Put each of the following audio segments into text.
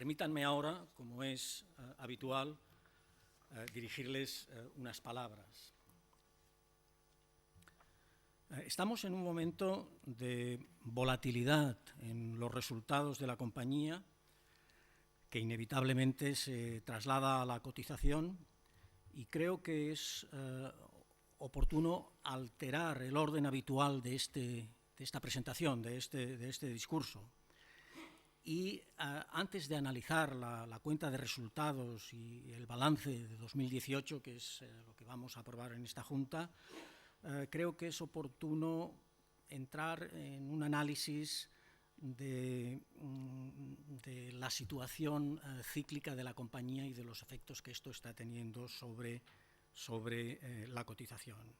Permítanme ahora, como es habitual, dirigirles unas palabras. Estamos en un momento de volatilidad en los resultados de la compañía que inevitablemente se traslada a la cotización y creo que es oportuno alterar el orden habitual de esta presentación, de este discurso. Y antes de analizar la cuenta de resultados y el balance de 2018, que es lo que vamos a aprobar en esta Junta, creo que es oportuno entrar en un análisis de la situación cíclica de la compañía y de los efectos que esto está teniendo sobre la cotización.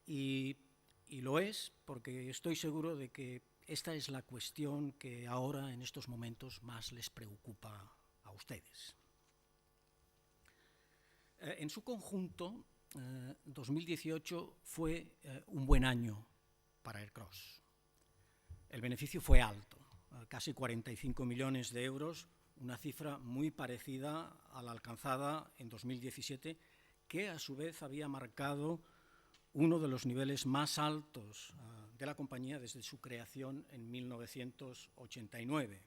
Y lo es porque estoy seguro de que esta es la cuestión que ahora, en estos momentos, más les preocupa a ustedes. En su conjunto, 2018 fue un buen año para Aircross. El beneficio fue alto, casi 45 millones de euros, una cifra muy parecida a la alcanzada en 2017, que a su vez había marcado uno de los niveles más altos de la compañía desde su creación en 1989.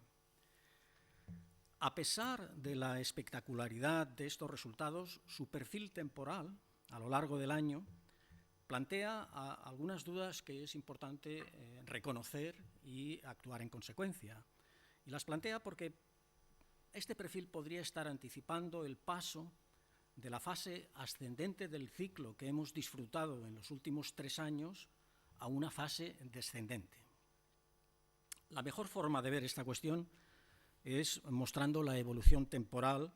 A pesar de la espectacularidad de estos resultados, su perfil temporal a lo largo del año plantea algunas dudas que es importante reconocer y actuar en consecuencia. Y las plantea porque este perfil podría estar anticipando el paso de la fase ascendente del ciclo que hemos disfrutado en los últimos 3 años a una fase descendente. La mejor forma de ver esta cuestión es mostrando la evolución temporal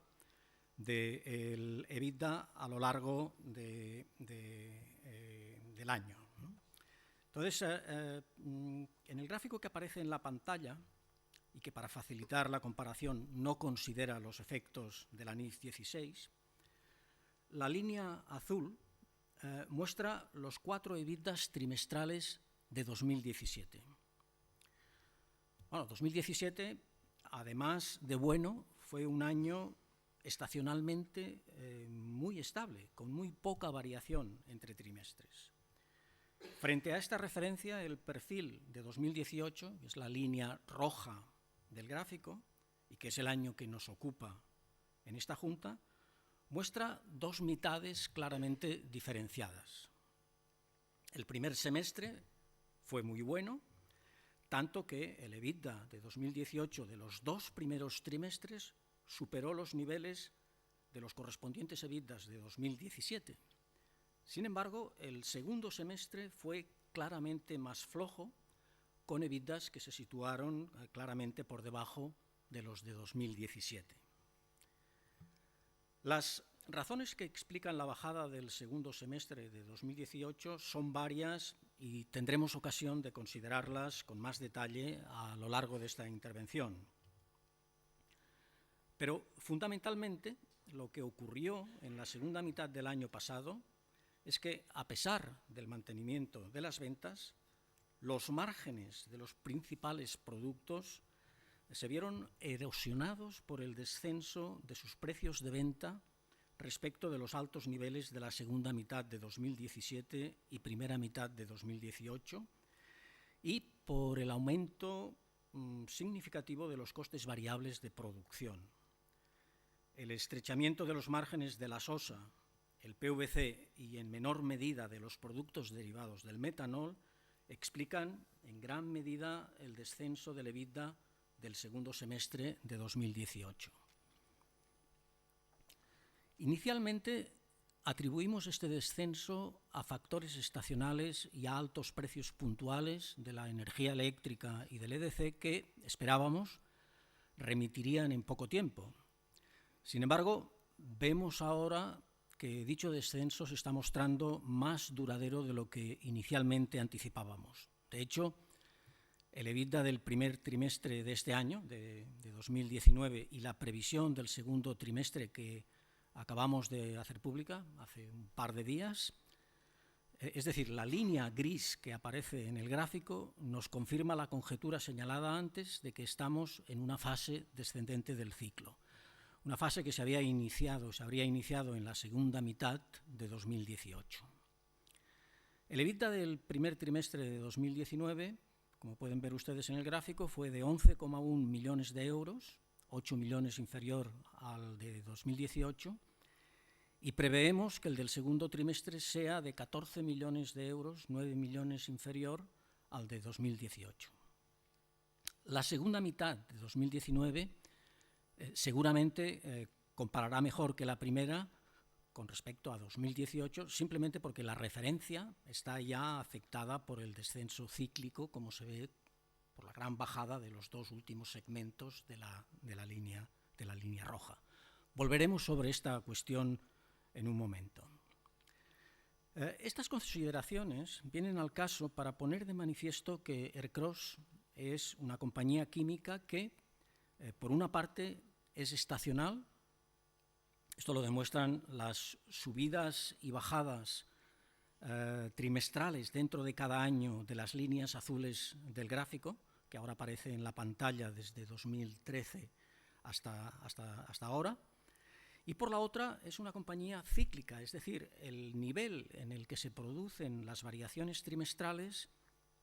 del EBITDA a lo largo del año. Entonces, en el gráfico que aparece en la pantalla, y que para facilitar la comparación no considera los efectos de la NIF 16, la línea azul muestra los 4 EBITDAs trimestrales de 2017. Bueno, 2017, además de bueno, fue un año estacionalmente muy estable, con muy poca variación entre trimestres. Frente a esta referencia, el perfil de 2018, que es la línea roja del gráfico, y que es el año que nos ocupa en esta Junta, muestra 2 mitades claramente diferenciadas. El primer semestre fue muy bueno, tanto que el EBITDA de 2018 de los 2 primeros trimestres superó los niveles de los correspondientes EBITDAs de 2017. Sin embargo, el segundo semestre fue claramente más flojo, con EBITDAs que se situaron claramente por debajo de los de 2017. Las razones que explican la bajada del segundo semestre de 2018 son varias y tendremos ocasión de considerarlas con más detalle a lo largo de esta intervención. Pero fundamentalmente lo que ocurrió en la segunda mitad del año pasado es que, a pesar del mantenimiento de las ventas, los márgenes de los principales productos se vieron erosionados por el descenso de sus precios de venta respecto de los altos niveles de la segunda mitad de 2017 y primera mitad de 2018 y por el aumento significativo de los costes variables de producción. El estrechamiento de los márgenes de la sosa, el PVC y en menor medida de los productos derivados del metanol explican en gran medida el descenso del EBITDA del segundo semestre de 2018. Inicialmente atribuimos este descenso a factores estacionales y a altos precios puntuales de la energía eléctrica y del EDC que, esperábamos, remitirían en poco tiempo. Sin embargo, vemos ahora que dicho descenso se está mostrando más duradero de lo que inicialmente anticipábamos. De hecho, el EBITDA del primer trimestre de este año, de 2019, y la previsión del segundo trimestre que acabamos de hacer pública hace un par de días, Es decir, la línea gris que aparece en el gráfico nos confirma la conjetura señalada antes de que estamos en una fase descendente del ciclo, una fase que se habría iniciado en la segunda mitad de 2018. El EBITDA del primer trimestre de 2019, como pueden ver ustedes en el gráfico, fue de 11,1 millones de euros, 8 millones inferior al de 2018, y preveemos que el del segundo trimestre sea de 14 millones de euros, 9 millones inferior al de 2018. La segunda mitad de 2019 seguramente comparará mejor que la primera con respecto a 2018, simplemente porque la referencia está ya afectada por el descenso cíclico, como se ve por la gran bajada de los dos últimos segmentos de la línea roja. Volveremos sobre esta cuestión en un momento. Estas consideraciones vienen al caso para poner de manifiesto que Ercros es una compañía química que, por una parte, es estacional. Esto lo demuestran las subidas y bajadas trimestrales dentro de cada año de las líneas azules del gráfico, que ahora aparece en la pantalla desde 2013 hasta ahora. Y por la otra, es una compañía cíclica, es decir, el nivel en el que se producen las variaciones trimestrales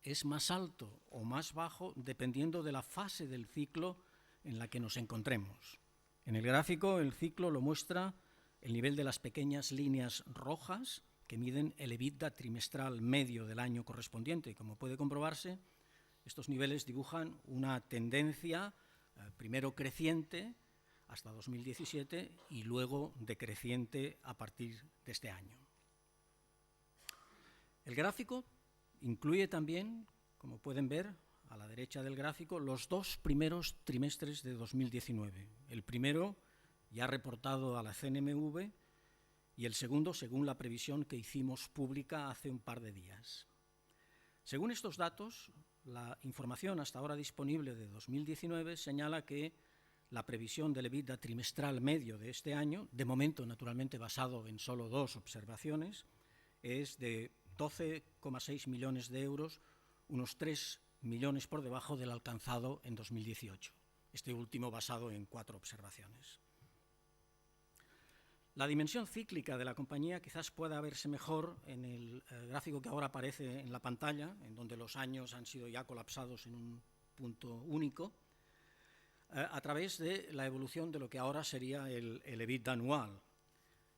es más alto o más bajo dependiendo de la fase del ciclo en la que nos encontremos. En el gráfico, el ciclo lo muestra el nivel de las pequeñas líneas rojas que miden el EBITDA trimestral medio del año correspondiente. Y como puede comprobarse, estos niveles dibujan una tendencia primero creciente hasta 2017 y luego decreciente a partir de este año. El gráfico incluye también, como pueden ver a la derecha del gráfico, los dos primeros trimestres de 2019. El primero ya reportado a la CNMV y el segundo según la previsión que hicimos pública hace un par de días. Según estos datos, la información hasta ahora disponible de 2019 señala que la previsión del EBITDA trimestral medio de este año, de momento naturalmente basado en solo dos observaciones, es de 12,6 millones de euros, unos 3 millones por debajo del alcanzado en 2018, este último basado en 4 observaciones. La dimensión cíclica de la compañía quizás pueda verse mejor en el gráfico que ahora aparece en la pantalla, en donde los años han sido ya colapsados en un punto único, a través de la evolución de lo que ahora sería el EBITDA anual.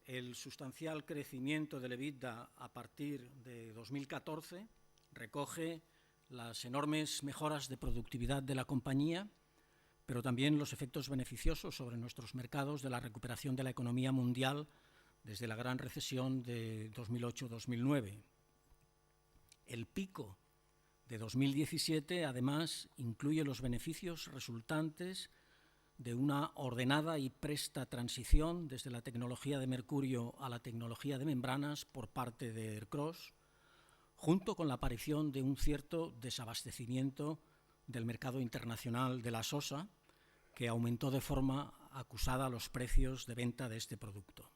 El sustancial crecimiento del EBITDA a partir de 2014 recoge las enormes mejoras de productividad de la compañía, pero también los efectos beneficiosos sobre nuestros mercados de la recuperación de la economía mundial desde la gran recesión de 2008-2009. El pico de 2017, además, incluye los beneficios resultantes de una ordenada y presta transición desde la tecnología de mercurio a la tecnología de membranas por parte de Ercros, junto con la aparición de un cierto desabastecimiento del mercado internacional de la sosa, que aumentó de forma acusada los precios de venta de este producto.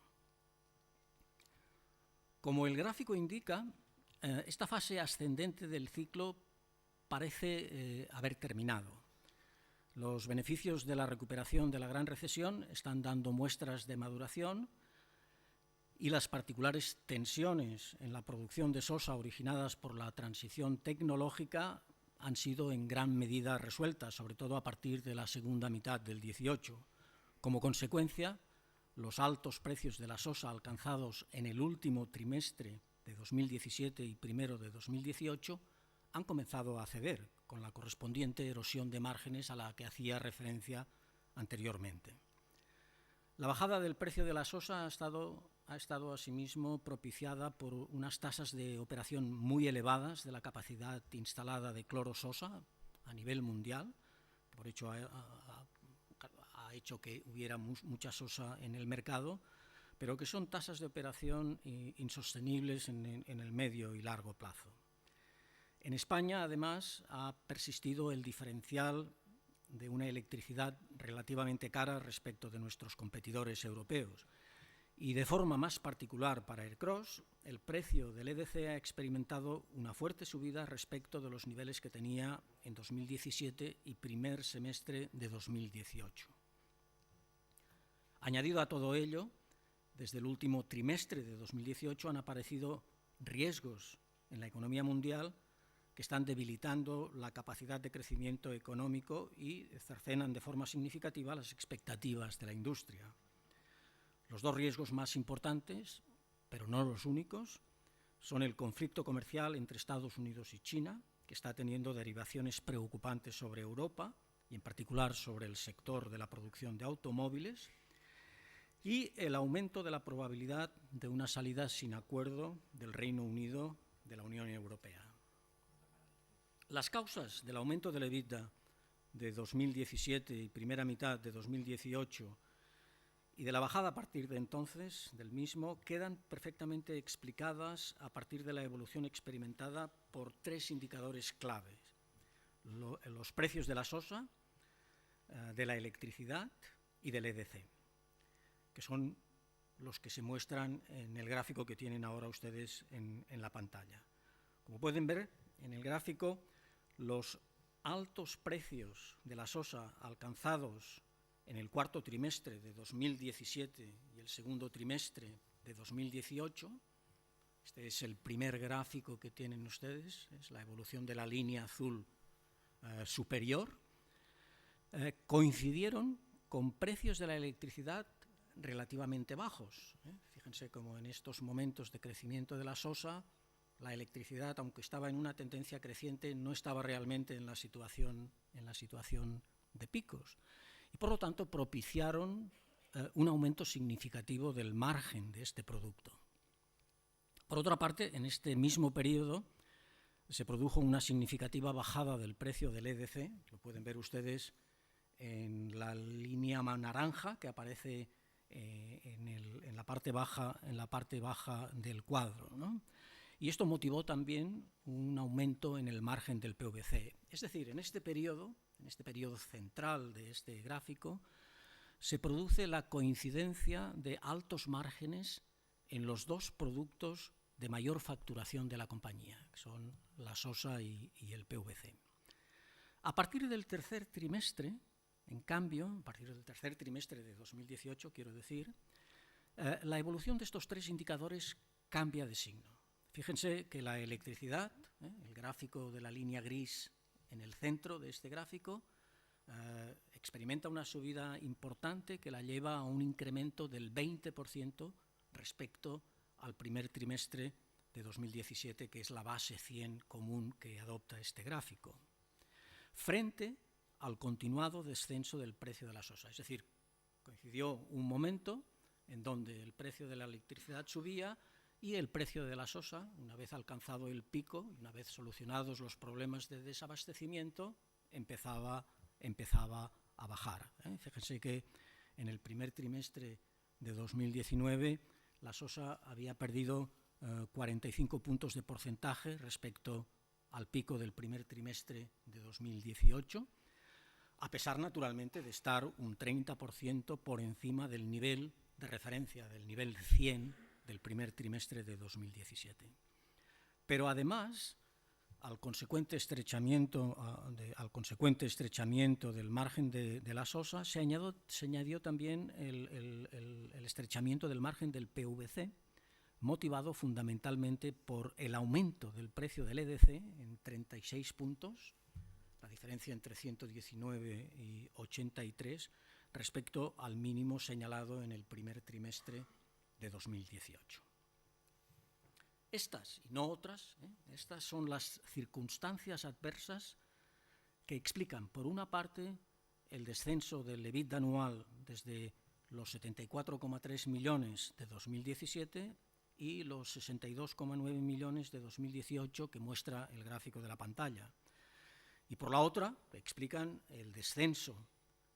Como el gráfico indica, esta fase ascendente del ciclo parece haber terminado. Los beneficios de la recuperación de la gran recesión están dando muestras de maduración y las particulares tensiones en la producción de sosa originadas por la transición tecnológica han sido en gran medida resueltas, sobre todo a partir de la segunda mitad del 18. Como consecuencia, los altos precios de la sosa alcanzados en el último trimestre de 2017 y primero de 2018 han comenzado a ceder, con la correspondiente erosión de márgenes a la que hacía referencia anteriormente. La bajada del precio de la sosa ha estado asimismo propiciada por unas tasas de operación muy elevadas de la capacidad instalada de cloro-sosa a nivel mundial. Por hecho, ha hecho que hubiera mucha sosa en el mercado, pero que son tasas de operación insostenibles en el medio y largo plazo. En España, además, ha persistido el diferencial de una electricidad relativamente cara respecto de nuestros competidores europeos. Y de forma más particular para Ercros, el precio del EDC ha experimentado una fuerte subida respecto de los niveles que tenía en 2017 y primer semestre de 2018. Añadido a todo ello, desde el último trimestre de 2018 han aparecido riesgos en la economía mundial que están debilitando la capacidad de crecimiento económico y cercenan de forma significativa las expectativas de la industria. Los dos riesgos más importantes, pero no los únicos, son el conflicto comercial entre Estados Unidos y China, que está teniendo derivaciones preocupantes sobre Europa y en particular sobre el sector de la producción de automóviles, y el aumento de la probabilidad de una salida sin acuerdo del Reino Unido de la Unión Europea. Las causas del aumento del EBITDA de 2017 y primera mitad de 2018 y de la bajada a partir de entonces del mismo quedan perfectamente explicadas a partir de la evolución experimentada por tres indicadores claves: los precios de la sosa, de la electricidad y del EDC, que son los que se muestran en el gráfico que tienen ahora ustedes en la pantalla. Como pueden ver en el gráfico, los altos precios de la sosa alcanzados en el cuarto trimestre de 2017 y el segundo trimestre de 2018, este es el primer gráfico que tienen ustedes, es la evolución de la línea azul superior, coincidieron con precios de la electricidad relativamente bajos. Fíjense cómo en estos momentos de crecimiento de la sosa, la electricidad, aunque estaba en una tendencia creciente, no estaba realmente en la situación de picos. Y por lo tanto propiciaron un aumento significativo del margen de este producto. Por otra parte, en este mismo periodo se produjo una significativa bajada del precio del EDC, lo pueden ver ustedes en la línea naranja que aparece en la parte baja del cuadro, ¿no? Y esto motivó también un aumento en el margen del PVC. Es decir, en este periodo central de este gráfico, se produce la coincidencia de altos márgenes en los dos productos de mayor facturación de la compañía, que son la sosa y el PVC. A partir del tercer trimestre, en cambio, a partir del tercer trimestre de 2018, quiero decir, la evolución de estos tres indicadores cambia de signo. Fíjense que la electricidad, el gráfico de la línea gris en el centro de este gráfico, experimenta una subida importante que la lleva a un incremento del 20% respecto al primer trimestre de 2017, que es la base 100 común que adopta este gráfico, frente al continuado descenso del precio de la sosa. Es decir, coincidió un momento en donde el precio de la electricidad subía y el precio de la sosa, una vez alcanzado el pico y una vez solucionados los problemas de desabastecimiento, empezaba a bajar. Fíjense que en el primer trimestre de 2019 la sosa había perdido 45 puntos de porcentaje respecto al pico del primer trimestre de 2018, a pesar naturalmente de estar un 30% por encima del nivel de referencia, del nivel 100 del primer trimestre de 2017. Pero además, al consecuente estrechamiento del margen de la sosa, se añadió también el estrechamiento del margen del PVC, motivado fundamentalmente por el aumento del precio del EDC en 36 puntos, la diferencia entre 119 y 83, respecto al mínimo señalado en el primer trimestre de 2018. Estas y no otras, estas son las circunstancias adversas que explican, por una parte, el descenso del EBITDA anual desde los 74,3 millones de 2017 y los 62,9 millones de 2018 que muestra el gráfico de la pantalla. Y por la otra, explican el descenso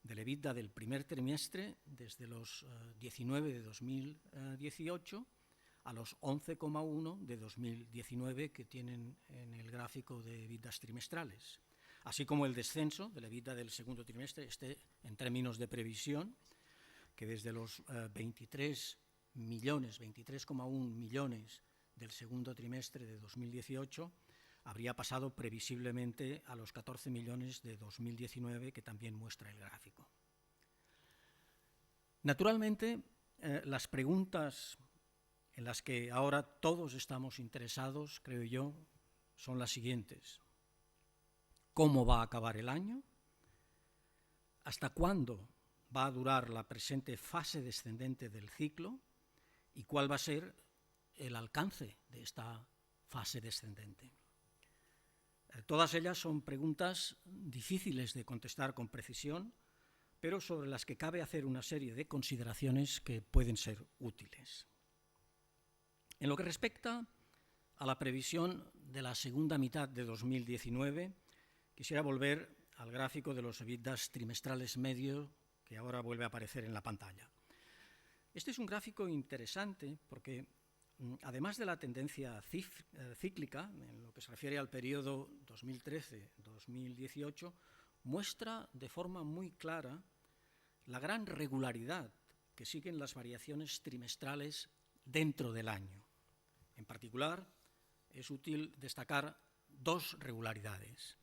del EBITDA del primer trimestre desde los 19 de 2018 a los 11,1 de 2019 que tienen en el gráfico de EBITDAs trimestrales, así como el descenso del EBITDA del segundo trimestre, en términos de previsión, que desde los 23,1 millones del segundo trimestre de 2018 habría pasado previsiblemente a los 14 millones de 2019, que también muestra el gráfico. Naturalmente, las preguntas en las que ahora todos estamos interesados, creo yo, son las siguientes. ¿Cómo va a acabar el año? ¿Hasta cuándo va a durar la presente fase descendente del ciclo? ¿Y cuál va a ser el alcance de esta fase descendente? Todas ellas son preguntas difíciles de contestar con precisión, pero sobre las que cabe hacer una serie de consideraciones que pueden ser útiles. En lo que respecta a la previsión de la segunda mitad de 2019, quisiera volver al gráfico de los EBITDAs trimestrales medios que ahora vuelve a aparecer en la pantalla. Este es un gráfico interesante porque, además de la tendencia cíclica, en lo que se refiere al periodo 2013-2018, muestra de forma muy clara la gran regularidad que siguen las variaciones trimestrales dentro del año. En particular, es útil destacar dos regularidades.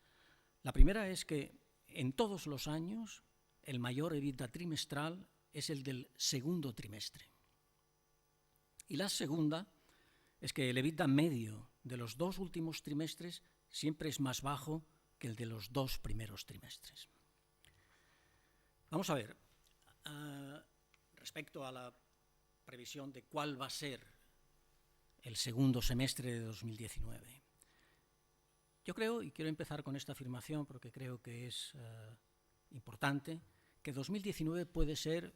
La primera es que en todos los años el mayor EBITDA trimestral es el del segundo trimestre. Y la segunda es que el EBITDA medio de los dos últimos trimestres siempre es más bajo que el de los dos primeros trimestres. Vamos a ver, respecto a la previsión de cuál va a ser el segundo semestre de 2019. Yo creo, y quiero empezar con esta afirmación porque creo que es importante, que 2019 puede ser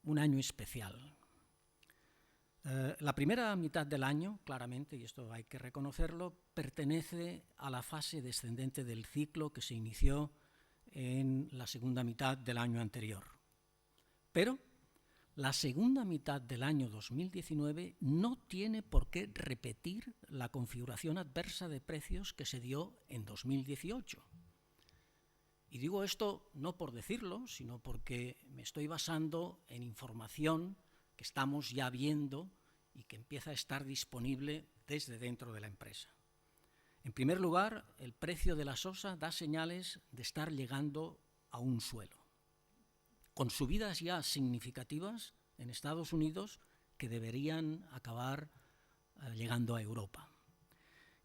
un año especial. La primera mitad del año, claramente, y esto hay que reconocerlo, pertenece a la fase descendente del ciclo que se inició en la segunda mitad del año anterior. Pero la segunda mitad del año 2019 no tiene por qué repetir la configuración adversa de precios que se dio en 2018. Y digo esto no por decirlo, sino porque me estoy basando en información que estamos ya viendo y que empieza a estar disponible desde dentro de la empresa. En primer lugar, el precio de la soja da señales de estar llegando a un suelo, con subidas ya significativas en Estados Unidos que deberían acabar llegando a Europa.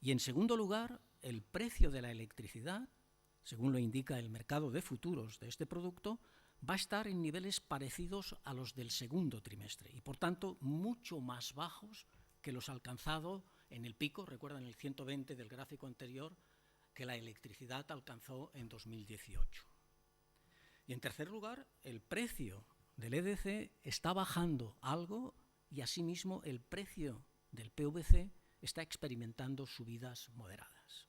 Y en segundo lugar, el precio de la electricidad, según lo indica el mercado de futuros de este producto, va a estar en niveles parecidos a los del segundo trimestre y, por tanto, mucho más bajos que los alcanzados en el pico, recuerdan el 120 del gráfico anterior, que la electricidad alcanzó en 2018. Y en tercer lugar, el precio del EDC está bajando algo y asimismo el precio del PVC está experimentando subidas moderadas.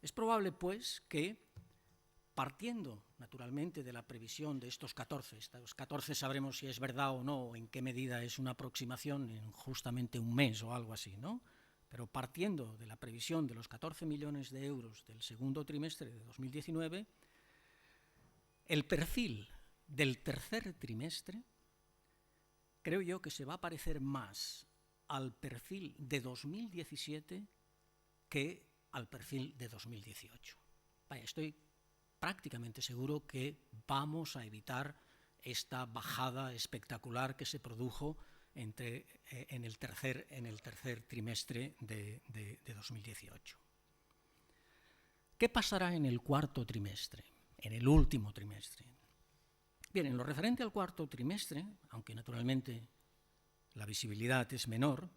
Es probable, pues, que partiendo naturalmente de la previsión de estos 14 sabremos si es verdad o no, en qué medida es una aproximación en justamente un mes o algo así, ¿no? Pero partiendo de la previsión de los 14 millones de euros del segundo trimestre de 2019, el perfil del tercer trimestre creo yo que se va a parecer más al perfil de 2017 que al perfil de 2018. Vaya, estoy prácticamente seguro que vamos a evitar esta bajada espectacular que se produjo en el tercer trimestre de 2018. ¿Qué pasará en el cuarto trimestre, en el último trimestre? Bien, en lo referente al cuarto trimestre, aunque naturalmente la visibilidad es menor,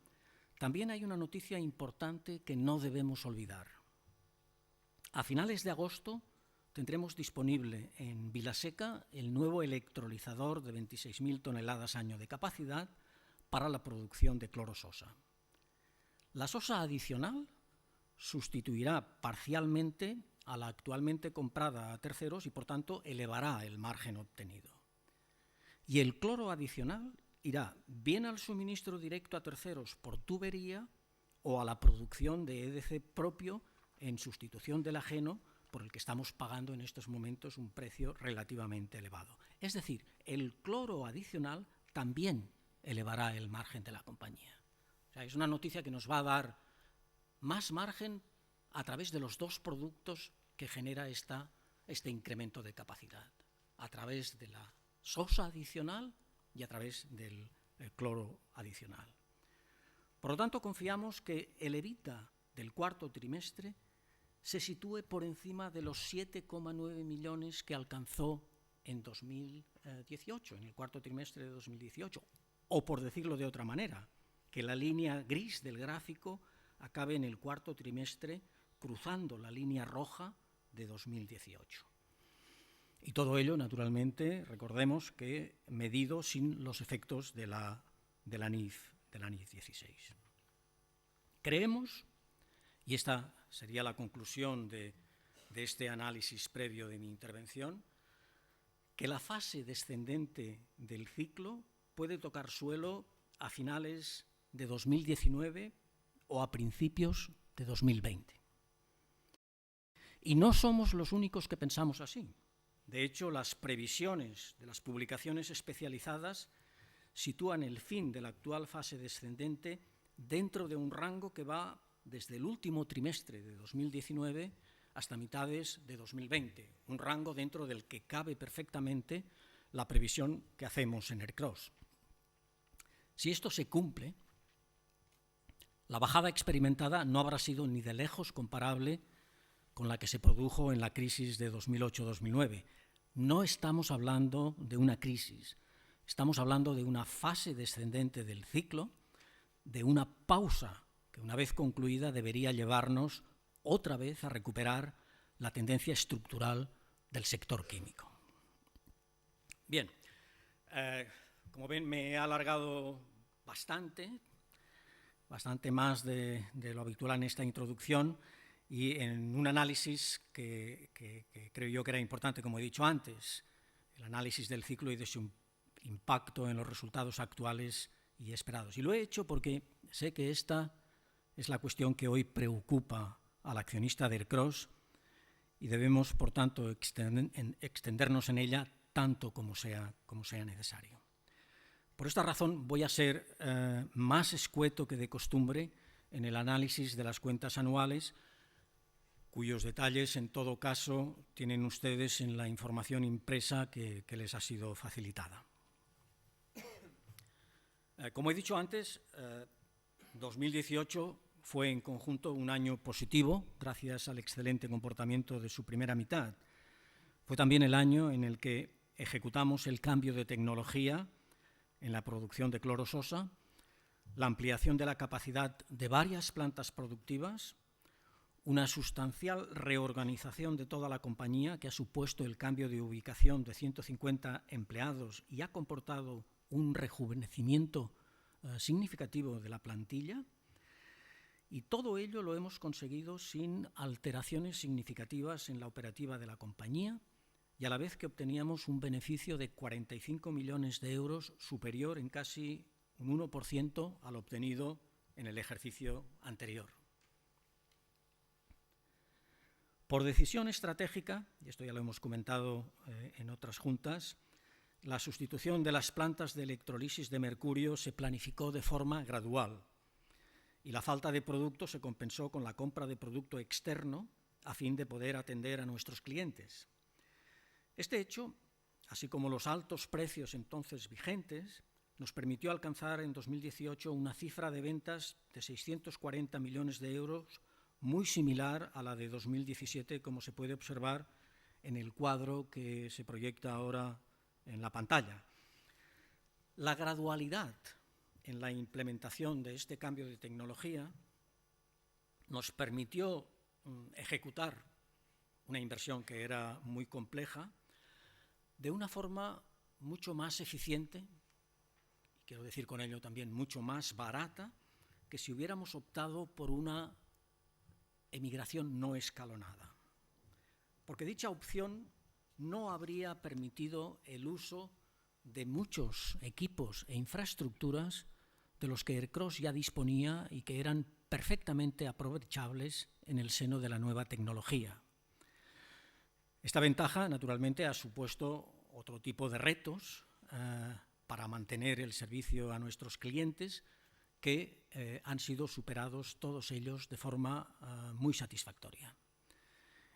también hay una noticia importante que no debemos olvidar. A finales de agosto tendremos disponible en Vilaseca el nuevo electrolizador de 26.000 toneladas año de capacidad para la producción de clorososa. La sosa adicional sustituirá parcialmente a la actualmente comprada a terceros y, por tanto, elevará el margen obtenido. Y el cloro adicional irá bien al suministro directo a terceros por tubería o a la producción de EDC propio en sustitución del ajeno, por el que estamos pagando en estos momentos un precio relativamente elevado. Es decir, el cloro adicional también elevará el margen de la compañía. O O sea, es una noticia que nos va a dar más margen a través de los dos productos que genera este incremento de capacidad, a través de la sosa adicional y a través del cloro adicional. Por lo tanto, confiamos que el EBITDA del cuarto trimestre se sitúe por encima de los 7,9 millones que alcanzó en 2018, en el cuarto trimestre de 2018, o por decirlo de otra manera, que la línea gris del gráfico acabe en el cuarto trimestre cruzando la línea roja de 2018. Y todo ello, naturalmente, recordemos que medido sin los efectos de la NIF 16. Creemos, y esta sería la conclusión de este análisis previo de mi intervención, que la fase descendente del ciclo puede tocar suelo a finales de 2019 o a principios de 2020. Y no somos los únicos que pensamos así. De hecho, las previsiones de las publicaciones especializadas sitúan el fin de la actual fase descendente dentro de un rango que va desde el último trimestre de 2019 hasta mitades de 2020, un rango dentro del que cabe perfectamente la previsión que hacemos en ERCROSS. Si esto se cumple, la bajada experimentada no habrá sido ni de lejos comparable con la que se produjo en la crisis de 2008-2009. No estamos hablando de una crisis, estamos hablando de una fase descendente del ciclo, de una pausa que una vez concluida debería llevarnos otra vez a recuperar la tendencia estructural del sector químico. Bien, como ven, me he alargado bastante más de lo habitual en esta introducción y en un análisis que creo yo que era importante, como he dicho antes, el análisis del ciclo y de su impacto en los resultados actuales y esperados. Y lo he hecho porque sé que esta es la cuestión que hoy preocupa al accionista de ERCROSS y debemos, por tanto, extendernos en ella tanto como sea necesario. Por esta razón voy a ser más escueto que de costumbre en el análisis de las cuentas anuales, cuyos detalles, en todo caso, tienen ustedes en la información impresa que les ha sido facilitada. Como he dicho antes, 2018 fue en conjunto un año positivo, gracias al excelente comportamiento de su primera mitad. Fue también el año en el que ejecutamos el cambio de tecnología en la producción de cloro sosa, la ampliación de la capacidad de varias plantas productivas, una sustancial reorganización de toda la compañía que ha supuesto el cambio de ubicación de 150 empleados y ha comportado un rejuvenecimiento significativo de la plantilla, y todo ello lo hemos conseguido sin alteraciones significativas en la operativa de la compañía y a la vez que obteníamos un beneficio de 45 millones de euros superior en casi un 1% al obtenido en el ejercicio anterior. Por decisión estratégica, y esto ya lo hemos comentado en otras juntas, la sustitución de las plantas de electrolisis de mercurio se planificó de forma gradual y la falta de producto se compensó con la compra de producto externo a fin de poder atender a nuestros clientes. Este hecho, así como los altos precios entonces vigentes, nos permitió alcanzar en 2018 una cifra de ventas de 640 millones de euros, muy similar a la de 2017, como se puede observar en el cuadro que se proyecta ahora en la pantalla. La gradualidad en la implementación de este cambio de tecnología nos permitió ejecutar una inversión que era muy compleja de una forma mucho más eficiente, y quiero decir con ello también mucho más barata, que si hubiéramos optado por una emigración no escalonada. Porque dicha opción no habría permitido el uso de muchos equipos e infraestructuras de los que ERCROSS ya disponía y que eran perfectamente aprovechables en el seno de la nueva tecnología. Esta ventaja, naturalmente, ha supuesto otro tipo de retos para mantener el servicio a nuestros clientes que han sido superados todos ellos de forma muy satisfactoria.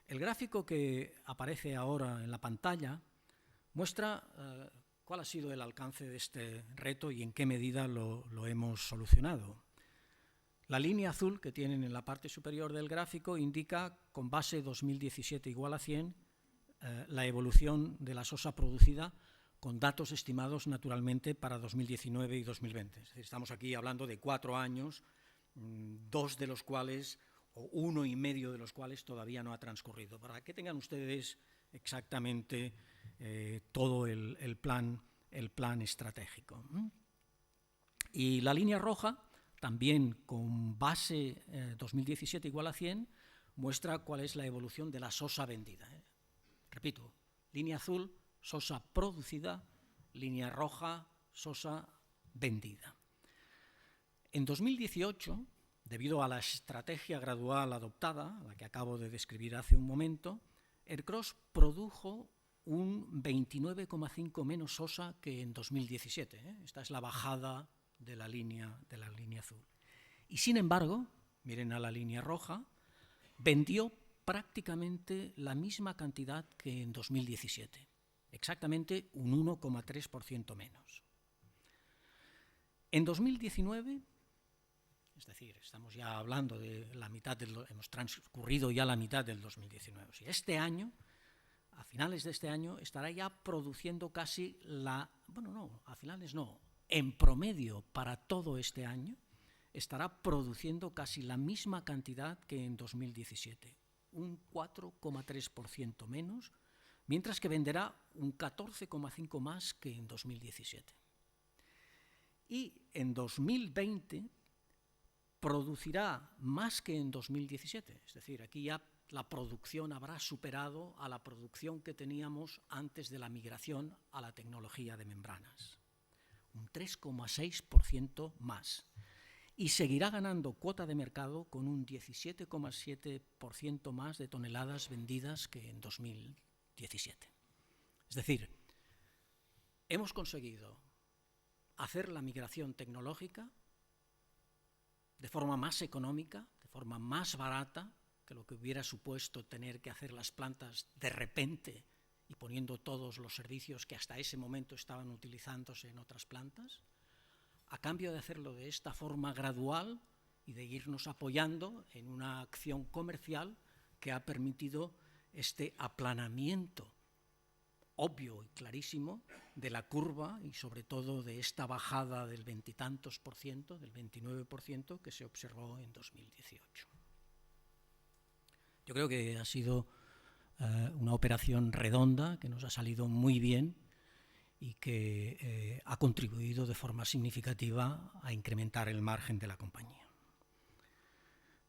El gráfico que aparece ahora en la pantalla muestra cuál ha sido el alcance de este reto y en qué medida lo hemos solucionado. La línea azul que tienen en la parte superior del gráfico indica, con base 2017 igual a 100, la evolución de la sosa producida con datos estimados naturalmente para 2019 y 2020. Es decir, estamos aquí hablando de 4 años, 2 de los cuales, o 1 y medio de los cuales todavía no ha transcurrido. Para que tengan ustedes exactamente todo el plan estratégico. Y la línea roja, también con base 2017 igual a 100, muestra cuál es la evolución de la sosa vendida. Repito, línea azul, sosa producida, línea roja, sosa vendida. En 2018, debido a la estrategia gradual adoptada, la que acabo de describir hace un momento, Ercros produjo un 29,5 menos sosa que en 2017. Esta es la bajada de la línea azul. Y sin embargo, miren a la línea roja, vendió prácticamente la misma cantidad que en 2017, exactamente un 1,3% menos. En 2019, es decir, estamos ya hablando de la mitad, hemos transcurrido ya la mitad del 2019. O sea, este año, a finales de este año, estará ya produciendo casi en promedio para todo este año, estará produciendo casi la misma cantidad que en 2017, un 4,3% menos, mientras que venderá un 14,5% más que en 2017. Y en 2020 producirá más que en 2017, es decir, aquí ya la producción habrá superado a la producción que teníamos antes de la migración a la tecnología de membranas, un 3,6% más. Y seguirá ganando cuota de mercado con un 17,7% más de toneladas vendidas que en 2017. Es decir, hemos conseguido hacer la migración tecnológica de forma más económica, de forma más barata que lo que hubiera supuesto tener que hacer las plantas de repente y poniendo todos los servicios que hasta ese momento estaban utilizándose en otras plantas, a cambio de hacerlo de esta forma gradual y de irnos apoyando en una acción comercial que ha permitido este aplanamiento obvio y clarísimo de la curva y sobre todo de esta bajada del 20 y tantos por ciento, del 29% que se observó en 2018. Yo creo que ha sido una operación redonda que nos ha salido muy bien y que ha contribuido de forma significativa a incrementar el margen de la compañía.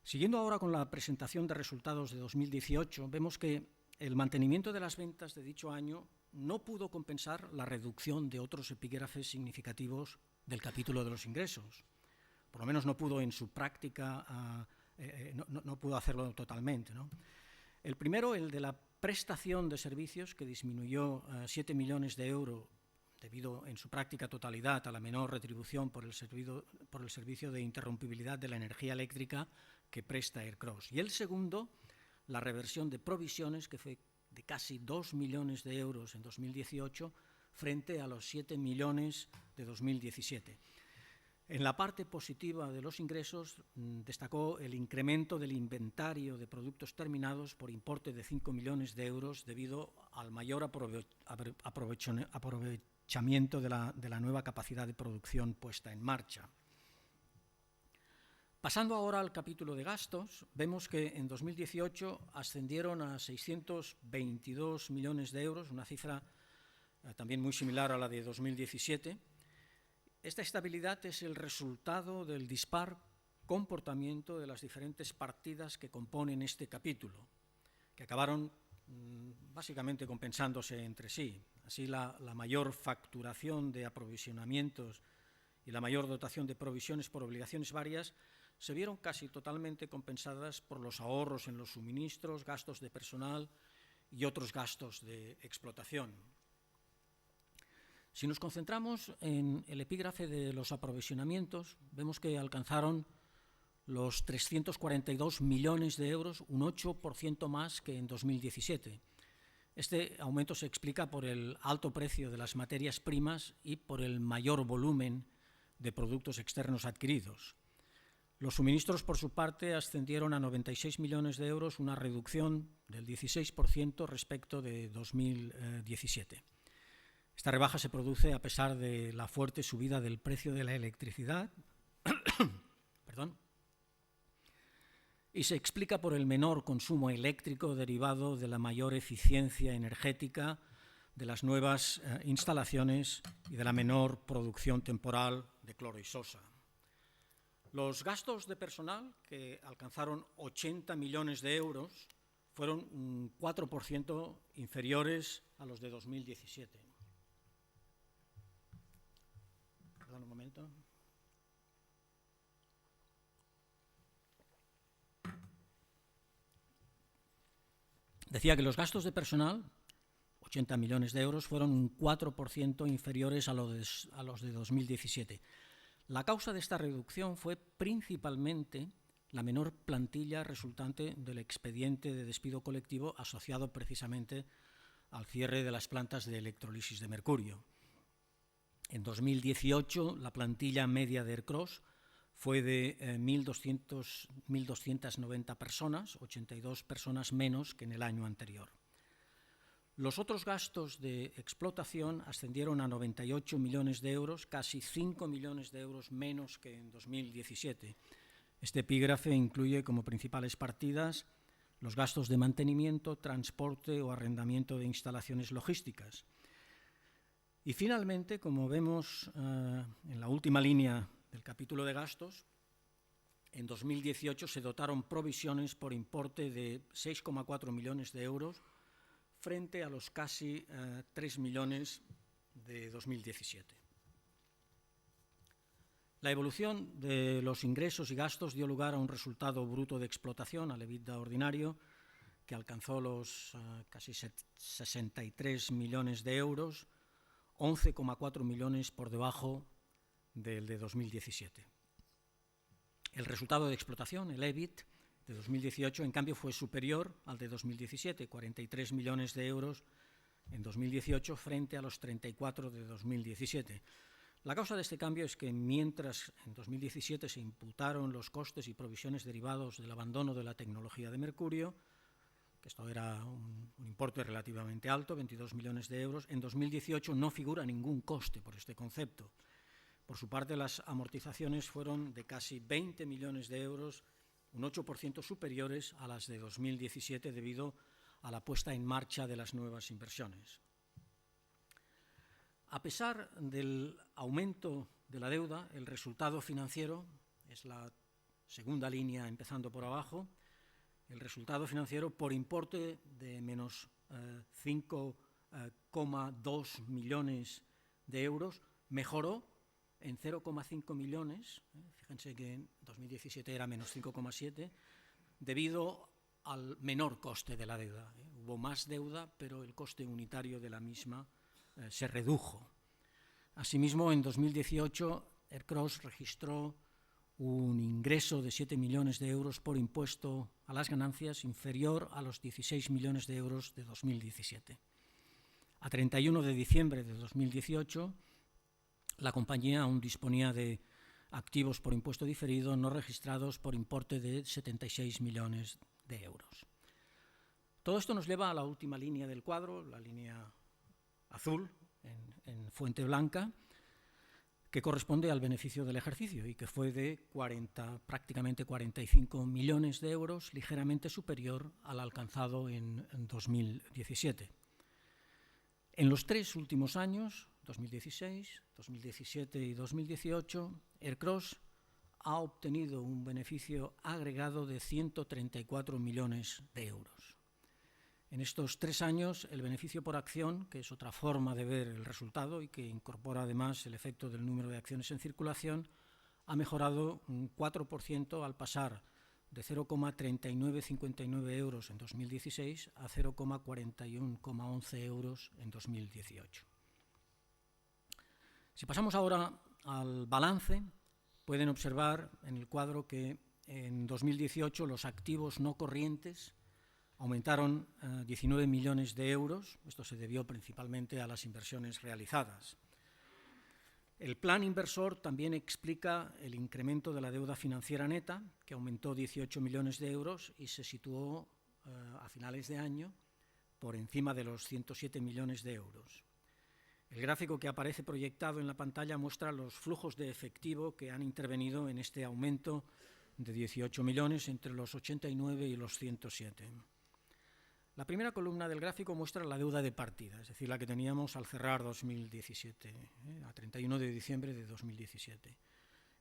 Siguiendo ahora con la presentación de resultados de 2018, vemos que el mantenimiento de las ventas de dicho año no pudo compensar la reducción de otros epígrafes significativos del capítulo de los ingresos. Por lo menos no pudo en su práctica, no pudo hacerlo totalmente, ¿no? El primero, el de la prestación de servicios, que disminuyó 7 millones de euros debido en su práctica totalidad a la menor retribución por el servicio de interrumpibilidad de la energía eléctrica que presta Ercros. Y el segundo, la reversión de provisiones, que fue de casi 2 millones de euros en 2018 frente a los 7 millones de 2017. En la parte positiva de los ingresos destacó el incremento del inventario de productos terminados por importe de 5 millones de euros debido al mayor aprovechamiento de la nueva capacidad de producción puesta en marcha. Pasando ahora al capítulo de gastos, vemos que en 2018 ascendieron a 622 millones de euros, una cifra también muy similar a la de 2017. Esta estabilidad es el resultado del dispar comportamiento de las diferentes partidas que componen este capítulo, que acabaron básicamente compensándose entre sí. Así, la mayor facturación de aprovisionamientos y la mayor dotación de provisiones por obligaciones varias se vieron casi totalmente compensadas por los ahorros en los suministros, gastos de personal y otros gastos de explotación. Si nos concentramos en el epígrafe de los aprovisionamientos, vemos que alcanzaron los 342 millones de euros, un 8% más que en 2017. Este aumento se explica por el alto precio de las materias primas y por el mayor volumen de productos externos adquiridos. Los suministros, por su parte, ascendieron a 96 millones de euros, una reducción del 16% respecto de 2017. Esta rebaja se produce a pesar de la fuerte subida del precio de la electricidad y se explica por el menor consumo eléctrico derivado de la mayor eficiencia energética de las nuevas instalaciones y de la menor producción temporal de cloro y sosa. Los gastos de personal, que alcanzaron 80 millones de euros, fueron un 4% inferiores a los de 2017. Perdón un momento. Decía que los gastos de personal, 80 millones de euros, fueron un 4% inferiores a los de 2017. La causa de esta reducción fue principalmente la menor plantilla resultante del expediente de despido colectivo asociado precisamente al cierre de las plantas de electrolisis de mercurio. En 2018, la plantilla media de Ercros fue de 1.290 personas, 82 personas menos que en el año anterior. Los otros gastos de explotación ascendieron a 98 millones de euros, casi 5 millones de euros menos que en 2017. Este epígrafe incluye como principales partidas los gastos de mantenimiento, transporte o arrendamiento de instalaciones logísticas. Y finalmente, como vemos en la última línea del capítulo de gastos, en 2018 se dotaron provisiones por importe de 6,4 millones de euros frente a los casi 3 millones de 2017. La evolución de los ingresos y gastos dio lugar a un resultado bruto de explotación, al EBITDA ordinario, que alcanzó los casi 63 millones de euros, 11,4 millones por debajo del de 2017. El resultado de explotación, el EBIT, de 2018, en cambio, fue superior al de 2017, 43 millones de euros en 2018 frente a los 34 de 2017. La causa de este cambio es que mientras en 2017 se imputaron los costes y provisiones derivados del abandono de la tecnología de mercurio, que esto era un importe relativamente alto, 22 millones de euros, en 2018 no figura ningún coste por este concepto. Por su parte, las amortizaciones fueron de casi 20 millones de euros, un 8% superiores a las de 2017 debido a la puesta en marcha de las nuevas inversiones. A pesar del aumento de la deuda, el resultado financiero, es la segunda línea empezando por abajo, el resultado financiero por importe de menos 5,2 millones de euros mejoró en 0,5 millones, fíjense que en 2017 era menos 5,7, debido al menor coste de la deuda. Hubo más deuda, pero el coste unitario de la misma se redujo. Asimismo, en 2018, Ercros registró un ingreso de 7 millones de euros por impuesto a las ganancias, inferior a los 16 millones de euros de 2017. A 31 de diciembre de 2018, la compañía aún disponía de activos por impuesto diferido no registrados por importe de 76 millones de euros. Todo esto nos lleva a la última línea del cuadro, la línea azul en fuente blanca, que corresponde al beneficio del ejercicio y que fue de prácticamente 45 millones de euros, ligeramente superior al alcanzado en 2017. En los tres últimos años, 2016, 2017 y 2018, Ercros ha obtenido un beneficio agregado de 134 millones de euros. En estos 3 años, el beneficio por acción, que es otra forma de ver el resultado y que incorpora además el efecto del número de acciones en circulación, ha mejorado un 4% al pasar de 0,3959 euros en 2016 a 0,4111 euros en 2018. Si pasamos ahora al balance, pueden observar en el cuadro que en 2018 los activos no corrientes aumentaron 19 millones de euros. Esto se debió principalmente a las inversiones realizadas. El plan inversor también explica el incremento de la deuda financiera neta, que aumentó 18 millones de euros y se situó a finales de año por encima de los 107 millones de euros. El gráfico que aparece proyectado en la pantalla muestra los flujos de efectivo que han intervenido en este aumento de 18 millones entre los 89 y los 107. La primera columna del gráfico muestra la deuda de partida, es decir, la que teníamos al cerrar 2017, a 31 de diciembre de 2017,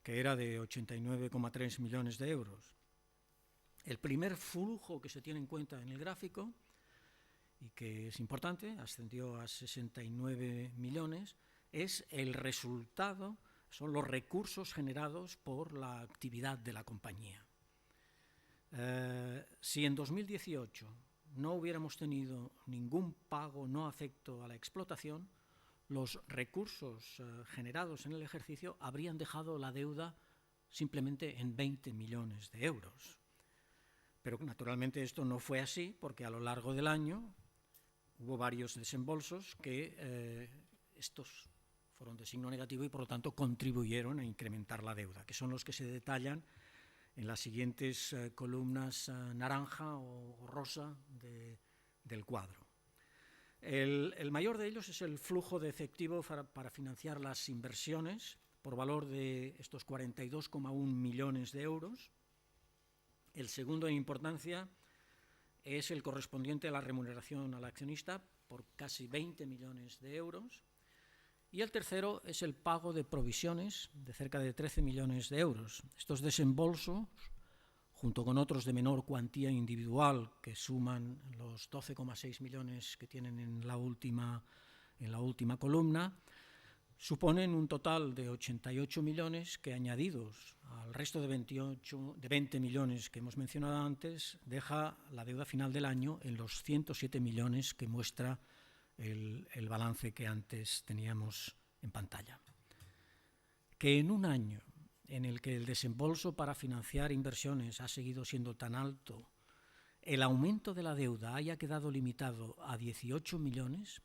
que era de 89,3 millones de euros. El primer flujo que se tiene en cuenta en el gráfico, y que es importante, ascendió a 69 millones, es el resultado, son los recursos generados por la actividad de la compañía. Si en 2018 no hubiéramos tenido ningún pago no afecto a la explotación, los recursos generados en el ejercicio habrían dejado la deuda simplemente en 20 millones de euros. Pero naturalmente esto no fue así, porque a lo largo del año hubo varios desembolsos que estos fueron de signo negativo y por lo tanto contribuyeron a incrementar la deuda, que son los que se detallan en las siguientes columnas naranja o rosa del cuadro. El mayor de ellos es el flujo de efectivo para financiar las inversiones por valor de estos 42,1 millones de euros. El segundo en importancia es el correspondiente a la remuneración al accionista por casi 20 millones de euros. Y el tercero es el pago de provisiones de cerca de 13 millones de euros. Estos desembolsos, junto con otros de menor cuantía individual que suman los 12,6 millones que tienen en la última columna, suponen un total de 88 millones que, añadidos al resto de 20 millones que hemos mencionado antes, deja la deuda final del año en los 107 millones que muestra el balance que antes teníamos en pantalla. Que en un año en el que el desembolso para financiar inversiones ha seguido siendo tan alto, el aumento de la deuda haya quedado limitado a 18 millones,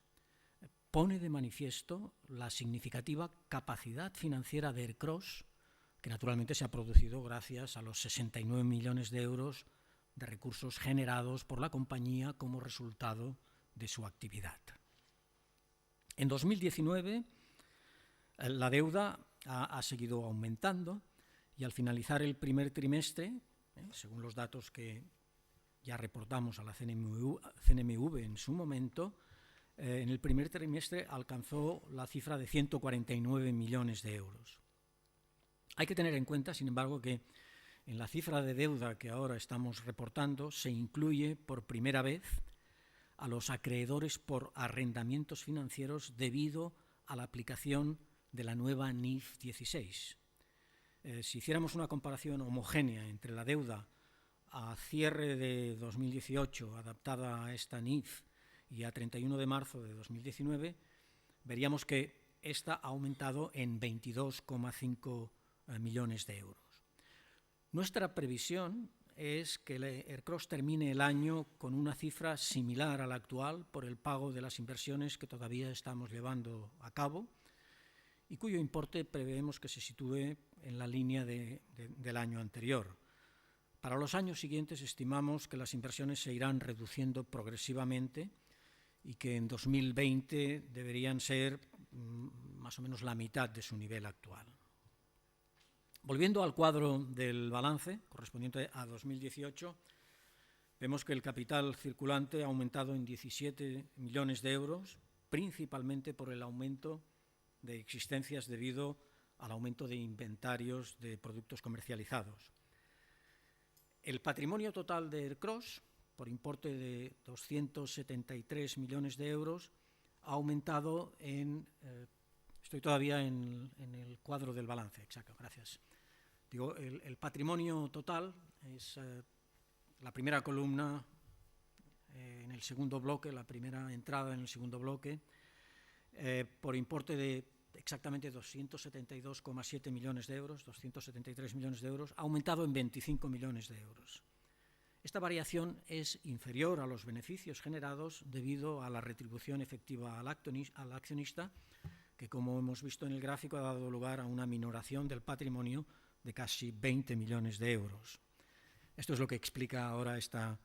pone de manifiesto la significativa capacidad financiera de Ercros, que naturalmente se ha producido gracias a los 69 millones de euros de recursos generados por la compañía como resultado de su actividad. En 2019, la deuda ha seguido aumentando y al finalizar el primer trimestre, según los datos que ya reportamos a la CNMV en su momento, en el primer trimestre alcanzó la cifra de 149 millones de euros. Hay que tener en cuenta, sin embargo, que en la cifra de deuda que ahora estamos reportando se incluye por primera vez a los acreedores por arrendamientos financieros debido a la aplicación de la nueva NIF 16. Si hiciéramos una comparación homogénea entre la deuda a cierre de 2018 adaptada a esta NIF y a 31 de marzo de 2019, veríamos que esta ha aumentado en 22,5 millones de euros. Nuestra previsión es que Ercros termine el año con una cifra similar a la actual por el pago de las inversiones que todavía estamos llevando a cabo y cuyo importe preveemos que se sitúe en la línea del año anterior. Para los años siguientes estimamos que las inversiones se irán reduciendo progresivamente y que en 2020 deberían ser más o menos la mitad de su nivel actual. Volviendo al cuadro del balance correspondiente a 2018, vemos que el capital circulante ha aumentado en 17 millones de euros, principalmente por el aumento de existencias debido al aumento de inventarios de productos comercializados. El patrimonio total de Ercros, por importe de 273 millones de euros, ha aumentado estoy todavía en el cuadro del balance, exacto, gracias. Digo, el patrimonio total es la primera columna en el segundo bloque, la primera entrada en el segundo bloque, por importe de exactamente 272,7 millones de euros, 273 millones de euros, ha aumentado en 25 millones de euros. Esta variación es inferior a los beneficios generados debido a la retribución efectiva al accionista, que, como hemos visto en el gráfico, ha dado lugar a una minoración del patrimonio de casi 20 millones de euros. Esto es lo que explica ahora esta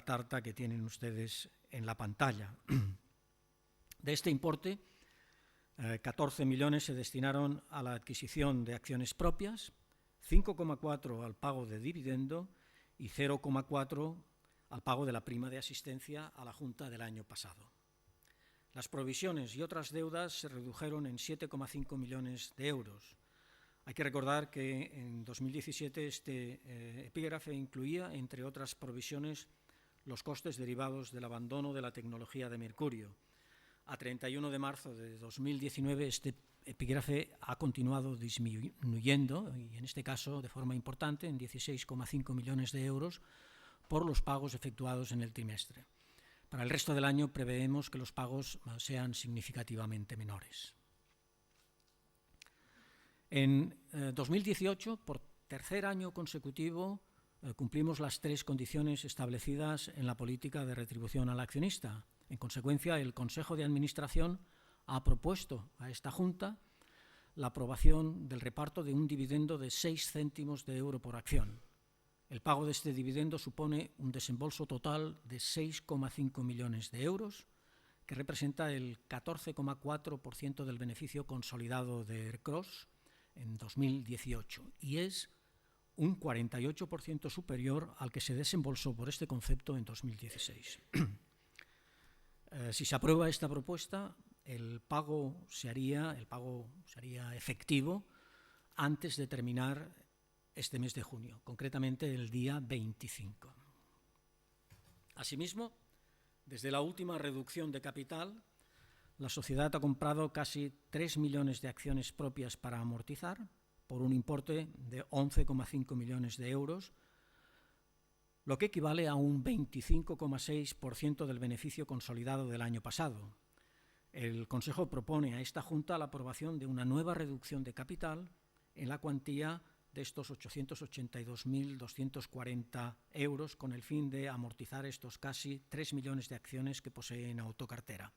tarta que tienen ustedes en la pantalla. De este importe, 14 millones se destinaron a la adquisición de acciones propias, 5,4 al pago de dividendo y 0,4 al pago de la prima de asistencia a la Junta del año pasado. Las provisiones y otras deudas se redujeron en 7,5 millones de euros. Hay que recordar que en 2017 este epígrafe incluía, entre otras provisiones, los costes derivados del abandono de la tecnología de mercurio. A 31 de marzo de 2019 este epígrafe ha continuado disminuyendo, y en este caso de forma importante, en 16,5 millones de euros, por los pagos efectuados en el trimestre. Para el resto del año preveemos que los pagos sean significativamente menores. En 2018, por tercer año consecutivo, cumplimos las 3 condiciones establecidas en la política de retribución al accionista. En consecuencia, el Consejo de Administración ha propuesto a esta Junta la aprobación del reparto de un dividendo de 6 céntimos de euro por acción. El pago de este dividendo supone un desembolso total de 6,5 millones de euros, que representa el 14,4% del beneficio consolidado de ERCROSS en 2018 y es un 48% superior al que se desembolsó por este concepto en 2016. Si se aprueba esta propuesta, el pago se haría efectivo antes de terminar este mes de junio, concretamente el día 25. Asimismo, desde la última reducción de capital, la sociedad ha comprado casi 3 millones de acciones propias para amortizar, por un importe de 11,5 millones de euros, lo que equivale a un 25,6% del beneficio consolidado del año pasado. El Consejo propone a esta Junta la aprobación de una nueva reducción de capital en la cuantía de estos 882.240 euros con el fin de amortizar estos casi 3 millones de acciones que posee en autocartera,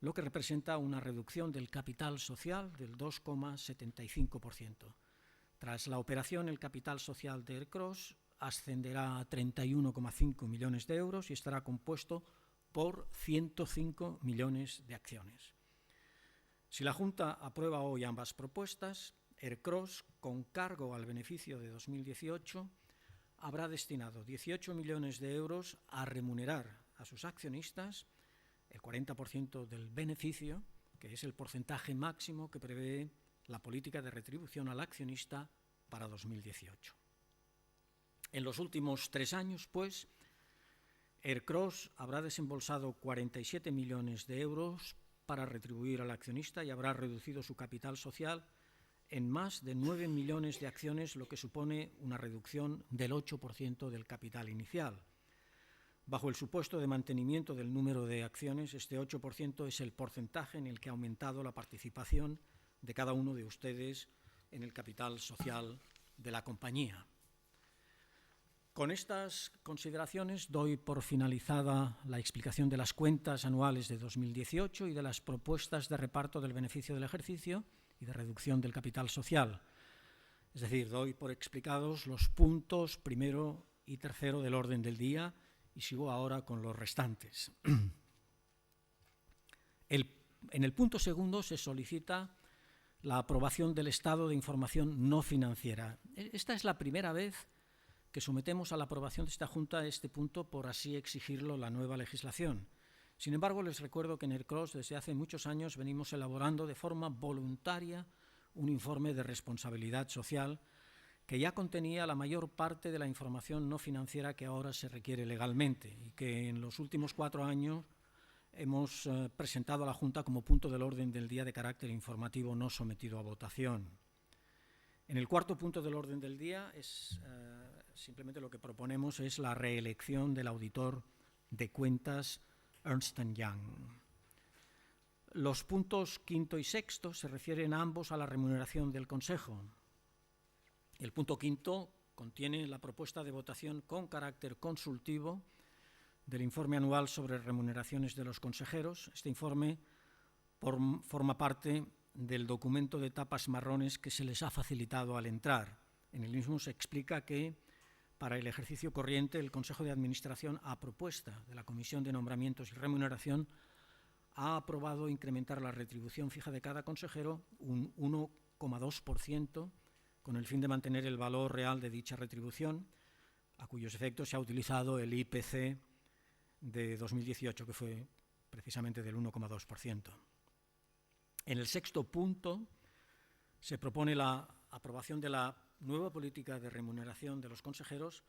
lo que representa una reducción del capital social del 2,75%. Tras la operación, el capital social de ERCROSS ascenderá a 31,5 millones de euros y estará compuesto por 105 millones de acciones. Si la Junta aprueba hoy ambas propuestas, ERCROSS, con cargo al beneficio de 2018, habrá destinado 18 millones de euros a remunerar a sus accionistas el 40% del beneficio, que es el porcentaje máximo que prevé la política de retribución al accionista para 2018. En los últimos 3 años, pues, ERCROSS habrá desembolsado 47 millones de euros para retribuir al accionista y habrá reducido su capital social en más de 9 millones de acciones, lo que supone una reducción del 8% del capital inicial. Bajo el supuesto de mantenimiento del número de acciones, este 8% es el porcentaje en el que ha aumentado la participación de cada uno de ustedes en el capital social de la compañía. Con estas consideraciones doy por finalizada la explicación de las cuentas anuales de 2018 y de las propuestas de reparto del beneficio del ejercicio y de reducción del capital social. Es decir, doy por explicados los puntos primero y tercero del orden del día y sigo ahora con los restantes. En el punto segundo se solicita la aprobación del estado de información no financiera. Esta es la primera vez que sometemos a la aprobación de esta Junta este punto, por así exigirlo la nueva legislación. Sin embargo, les recuerdo que en ERCROSS desde hace muchos años venimos elaborando de forma voluntaria un informe de responsabilidad social que ya contenía la mayor parte de la información no financiera que ahora se requiere legalmente y que en los últimos 4 años hemos presentado a la Junta como punto del orden del día de carácter informativo no sometido a votación. En el cuarto punto del orden del día simplemente lo que proponemos es la reelección del auditor de cuentas Ernst & Young. Los puntos quinto y sexto se refieren ambos a la remuneración del Consejo. El punto quinto contiene la propuesta de votación con carácter consultivo del informe anual sobre remuneraciones de los consejeros. Este informe forma parte del documento de tapas marrones que se les ha facilitado al entrar. En el mismo se explica que para el ejercicio corriente el Consejo de Administración, a propuesta de la Comisión de Nombramientos y Remuneración, ha aprobado incrementar la retribución fija de cada consejero un 1,2% con el fin de mantener el valor real de dicha retribución, a cuyos efectos se ha utilizado el IPC de 2018, que fue precisamente del 1,2%. En el sexto punto se propone la aprobación de la nueva política de remuneración de los consejeros,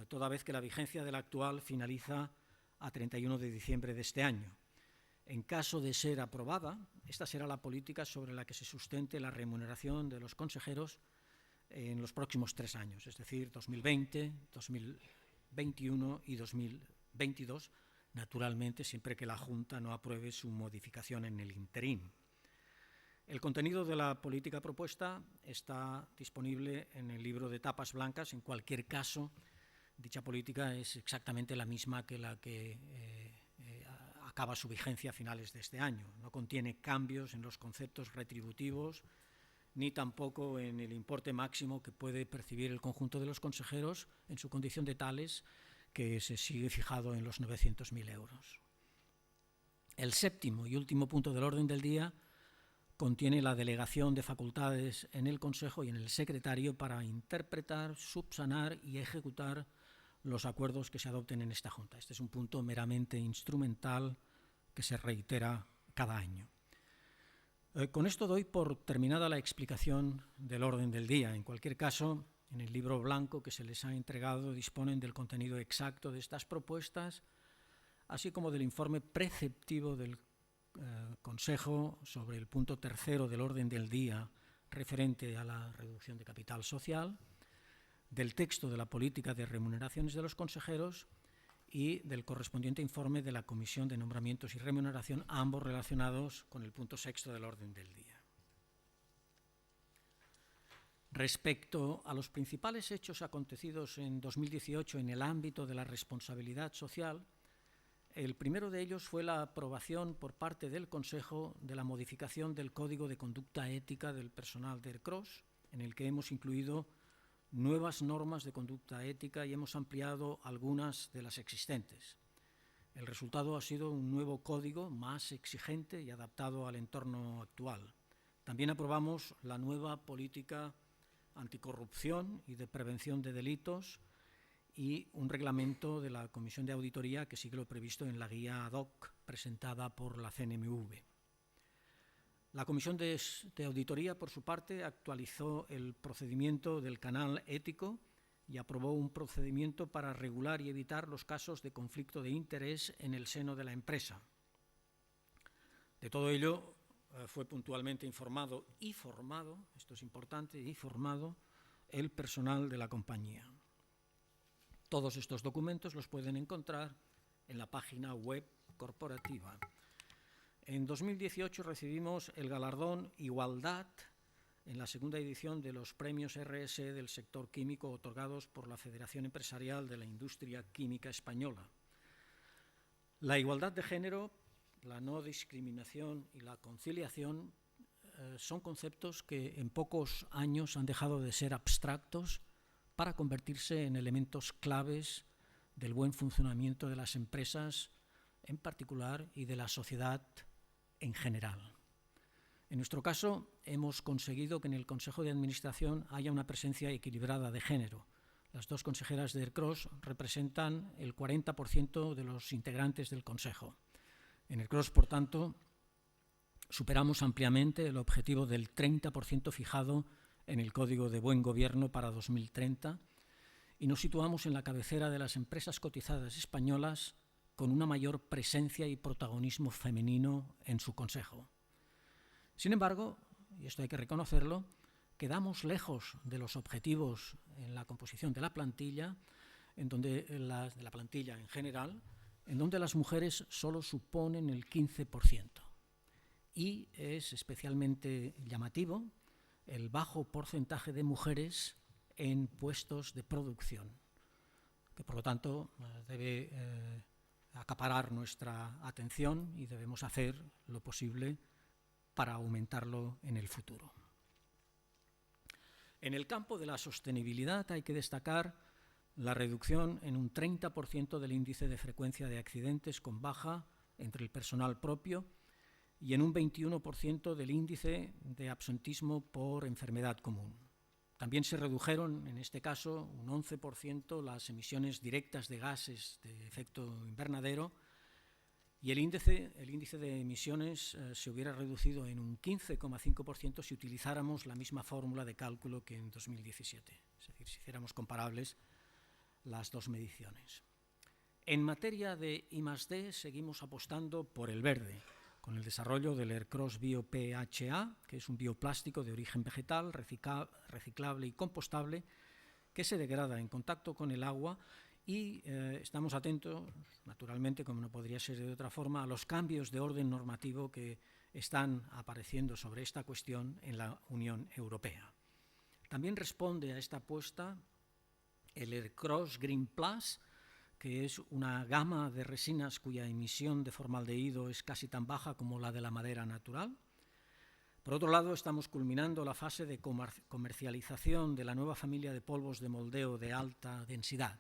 toda vez que la vigencia de la actual finaliza a 31 de diciembre de este año. En caso de ser aprobada, esta será la política sobre la que se sustente la remuneración de los consejeros en los próximos 3 años, es decir, 2020, 2021 y 2022, naturalmente siempre que la Junta no apruebe su modificación en el interín. El contenido de la política propuesta está disponible en el libro de tapas blancas. En cualquier caso, dicha política es exactamente la misma que la que acaba su vigencia a finales de este año. No contiene cambios en los conceptos retributivos ni tampoco en el importe máximo que puede percibir el conjunto de los consejeros en su condición de tales, que se sigue fijado en los 900.000 euros. El séptimo y último punto del orden del día contiene la delegación de facultades en el Consejo y en el secretario para interpretar, subsanar y ejecutar los acuerdos que se adopten en esta Junta. Este es un punto meramente instrumental que se reitera cada año. Con esto doy por terminada la explicación del orden del día. En cualquier caso, en el libro blanco que se les ha entregado disponen del contenido exacto de estas propuestas, así como del informe preceptivo del Consejo sobre el punto tercero del orden del día referente a la reducción de capital social, del texto de la política de remuneraciones de los consejeros y del correspondiente informe de la Comisión de Nombramientos y Remuneración, ambos relacionados con el punto sexto del orden del día. Respecto a los principales hechos acontecidos en 2018 en el ámbito de la responsabilidad social, el primero de ellos fue la aprobación por parte del Consejo de la modificación del Código de Conducta Ética del personal de ERCROS, en el que hemos incluido nuevas normas de conducta ética y hemos ampliado algunas de las existentes. El resultado ha sido un nuevo código más exigente y adaptado al entorno actual. También aprobamos la nueva política anticorrupción y de prevención de delitos y un reglamento de la Comisión de Auditoría que sigue lo previsto en la guía ad hoc presentada por la CNMV. La Comisión de Auditoría, por su parte, actualizó el procedimiento del canal ético y aprobó un procedimiento para regular y evitar los casos de conflicto de interés en el seno de la empresa. De todo ello fue puntualmente informado y formado, esto es importante, y formado el personal de la compañía. Todos estos documentos los pueden encontrar en la página web corporativa. En 2018 recibimos el galardón Igualdad en la segunda edición de los premios RSE del sector químico otorgados por la Federación Empresarial de la Industria Química Española. La igualdad de género, la no discriminación y la conciliación son conceptos que en pocos años han dejado de ser abstractos para convertirse en elementos claves del buen funcionamiento de las empresas en particular y de la sociedad en general. En nuestro caso, hemos conseguido que en el Consejo de Administración haya una presencia equilibrada de género. Las dos consejeras de ERCROS representan el 40% de los integrantes del Consejo. En ERCROS, por tanto, superamos ampliamente el objetivo del 30% fijado en el Código de Buen Gobierno para 2030 y nos situamos en la cabecera de las empresas cotizadas españolas con una mayor presencia y protagonismo femenino en su consejo. Sin embargo, y esto hay que reconocerlo, quedamos lejos de los objetivos en la composición de la plantilla, de la plantilla en general, en donde las mujeres solo suponen el 15%. y es especialmente llamativo el bajo porcentaje de mujeres en puestos de producción, que por lo tanto debe acaparar nuestra atención y debemos hacer lo posible para aumentarlo en el futuro. En el campo de la sostenibilidad hay que destacar la reducción en un 30% del índice de frecuencia de accidentes con baja entre el personal propio y en un 21% del índice de absentismo por enfermedad común. También se redujeron, en este caso, un 11% las emisiones directas de gases de efecto invernadero y el índice de emisiones se hubiera reducido en un 15,5% si utilizáramos la misma fórmula de cálculo que en 2017, es decir, si hiciéramos comparables las dos mediciones. En materia de I+D seguimos apostando por el verde, con el desarrollo del Aircross Bio PHA, que es un bioplástico de origen vegetal, reciclable y compostable, que se degrada en contacto con el agua y estamos atentos, naturalmente, como no podría ser de otra forma, a los cambios de orden normativo que están apareciendo sobre esta cuestión en la Unión Europea. También responde a esta apuesta el Aircross Green Plus, que es una gama de resinas cuya emisión de formaldehído es casi tan baja como la de la madera natural. Por otro lado, estamos culminando la fase de comercialización de la nueva familia de polvos de moldeo de alta densidad.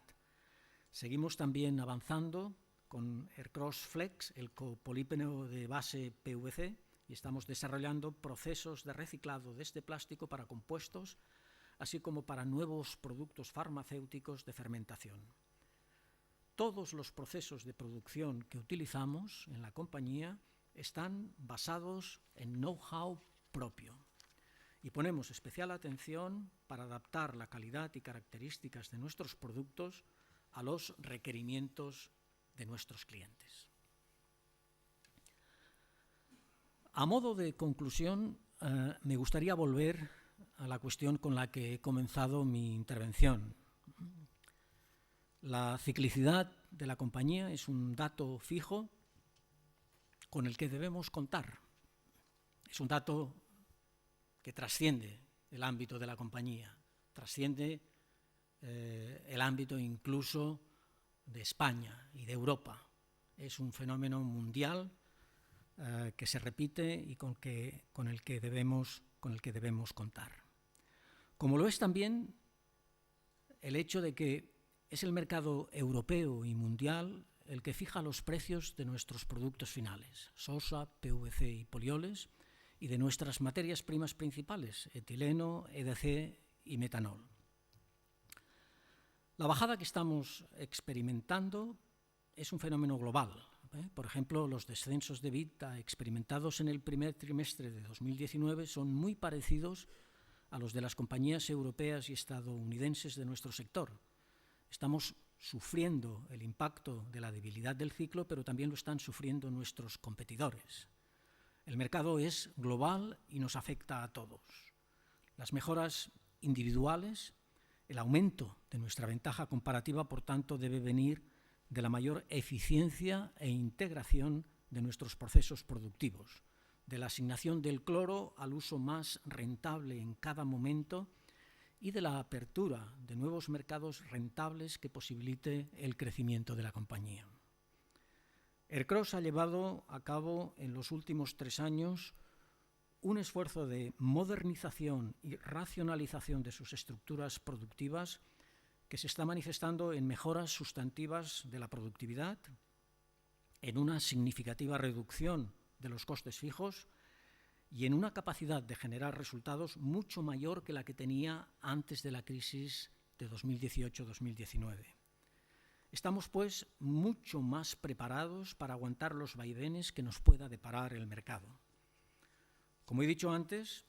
Seguimos también avanzando con Aircross Flex, el copolímero de base PVC, y estamos desarrollando procesos de reciclado de este plástico para compuestos, así como para nuevos productos farmacéuticos de fermentación. Todos los procesos de producción que utilizamos en la compañía están basados en know-how propio y ponemos especial atención para adaptar la calidad y características de nuestros productos a los requerimientos de nuestros clientes. A modo de conclusión, me gustaría volver a la cuestión con la que he comenzado mi intervención. La ciclicidad de la compañía es un dato fijo con el que debemos contar. Es un dato que trasciende el ámbito de la compañía, trasciende el ámbito incluso de España y de Europa. Es un fenómeno mundial que se repite y con el que debemos contar. Como lo es también el hecho de que es el mercado europeo y mundial el que fija los precios de nuestros productos finales, sosa, PVC y polioles, y de nuestras materias primas principales, etileno, EDC y metanol. La bajada que estamos experimentando es un fenómeno global. Por ejemplo, los descensos de EBITDA experimentados en el primer trimestre de 2019 son muy parecidos a los de las compañías europeas y estadounidenses de nuestro sector. Estamos sufriendo el impacto de la debilidad del ciclo, pero también lo están sufriendo nuestros competidores. El mercado es global y nos afecta a todos. Las mejoras individuales, el aumento de nuestra ventaja comparativa, por tanto, debe venir de la mayor eficiencia e integración de nuestros procesos productivos, de la asignación del cloro al uso más rentable en cada momento y de la apertura de nuevos mercados rentables que posibilite el crecimiento de la compañía. Aircross ha llevado a cabo en los últimos 3 años un esfuerzo de modernización y racionalización de sus estructuras productivas que se está manifestando en mejoras sustantivas de la productividad, en una significativa reducción de los costes fijos y en una capacidad de generar resultados mucho mayor que la que tenía antes de la crisis de 2018-2019. Estamos, pues, mucho más preparados para aguantar los vaivenes que nos pueda deparar el mercado. Como he dicho antes,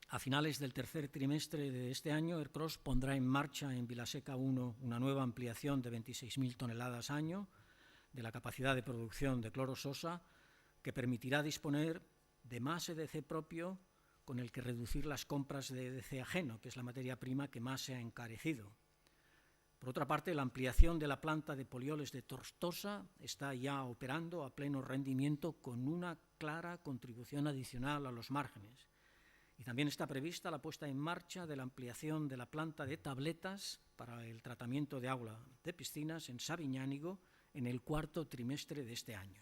a finales del tercer trimestre de este año, Aircross pondrá en marcha en Vilaseca 1 una nueva ampliación de 26.000 toneladas año de la capacidad de producción de cloro sosa, que permitirá disponer de más EDC propio con el que reducir las compras de EDC ajeno, que es la materia prima que más se ha encarecido. Por otra parte, la ampliación de la planta de Polioles de Tortosa está ya operando a pleno rendimiento con una clara contribución adicional a los márgenes. Y también está prevista la puesta en marcha de la ampliación de la planta de tabletas para el tratamiento de agua de piscinas en Sabiñánigo en el cuarto trimestre de este año.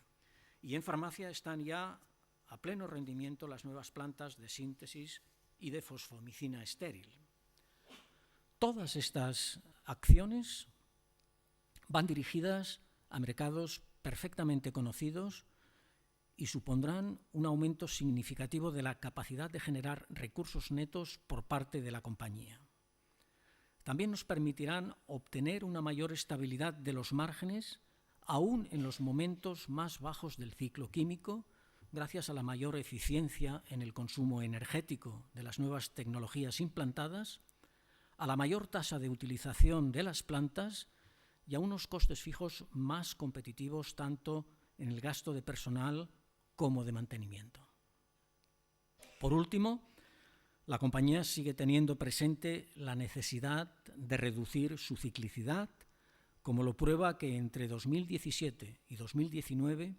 Y en farmacia están ya a pleno rendimiento las nuevas plantas de síntesis y de fosfomicina estéril. Todas estas acciones van dirigidas a mercados perfectamente conocidos y supondrán un aumento significativo de la capacidad de generar recursos netos por parte de la compañía. También nos permitirán obtener una mayor estabilidad de los márgenes, aún en los momentos más bajos del ciclo químico, gracias a la mayor eficiencia en el consumo energético de las nuevas tecnologías implantadas, a la mayor tasa de utilización de las plantas y a unos costes fijos más competitivos tanto en el gasto de personal como de mantenimiento. Por último, la compañía sigue teniendo presente la necesidad de reducir su ciclicidad, como lo prueba que entre 2017 y 2019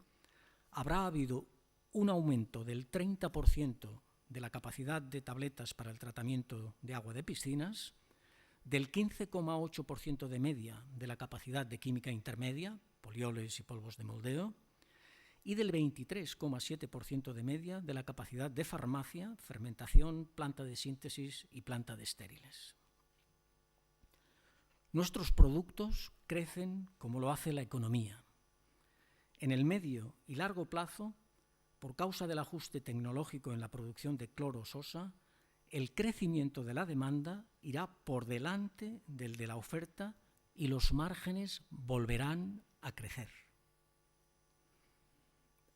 habrá habido un aumento del 30% de la capacidad de tabletas para el tratamiento de agua de piscinas, del 15,8% de media de la capacidad de química intermedia, polioles y polvos de moldeo, y del 23,7% de media de la capacidad de farmacia, fermentación, planta de síntesis y planta de estériles. Nuestros productos crecen como lo hace la economía. En el medio y largo plazo, por causa del ajuste tecnológico en la producción de cloro sosa, el crecimiento de la demanda irá por delante del de la oferta y los márgenes volverán a crecer.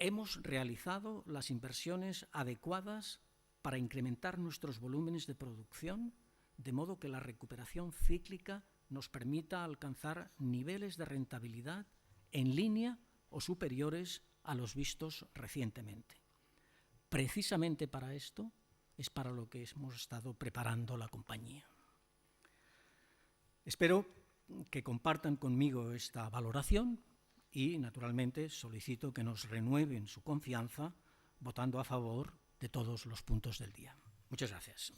Hemos realizado las inversiones adecuadas para incrementar nuestros volúmenes de producción, de modo que la recuperación cíclica nos permita alcanzar niveles de rentabilidad en línea o superiores a los vistos recientemente. Precisamente para esto es para lo que hemos estado preparando la compañía. Espero que compartan conmigo esta valoración y, naturalmente, solicito que nos renueven su confianza votando a favor de todos los puntos del día. Muchas gracias.